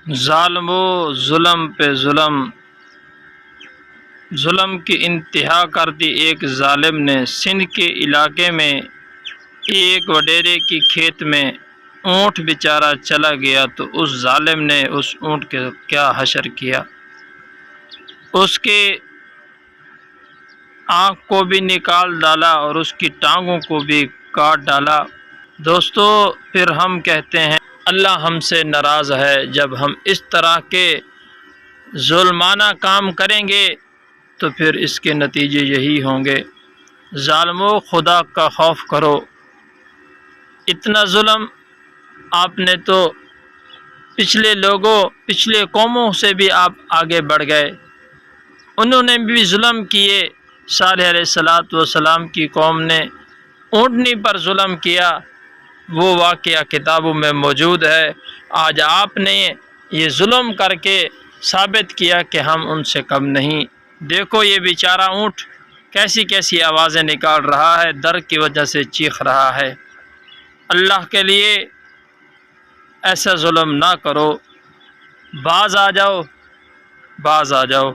ज़ालिमो जुल्म पे जुल्म, जुल्म की इंतहा कर दी एक ज़ालिम ने। सिंध के इलाके में एक वडेरे की खेत में ऊँट बेचारा चला गया तो उस ज़ालिम ने उस ऊँट के क्या हशर किया। उसके आँख को भी निकाल डाला और उसकी टांगों को भी काट डाला। दोस्तों, फिर हम कहते हैं अल्लाह हमसे नाराज़ है। जब हम इस तरह के जुल्माना काम करेंगे तो फिर इसके नतीजे यही होंगे। ज़ालिमों, खुदा का खौफ करो। इतना जुल्म आपने तो पिछले कौमों से भी आप आगे बढ़ गए। उन्होंने भी जुल्म किए। सालेह अलैहिस्सलातु वस्सलाम की कौम ने ऊँटनी पर जुल्म किया, वो वाक़या किताबों में मौजूद है। आज आपने ये जुल्म करके साबित किया कि हम उनसे कम नहीं। देखो ये बेचारा ऊँट कैसी कैसी आवाज़ें निकाल रहा है, दर्द की वजह से चीख रहा है। अल्लाह के लिए ऐसा जुल्म ना करो। बाज़ आ जाओ, बाज़ आ जाओ।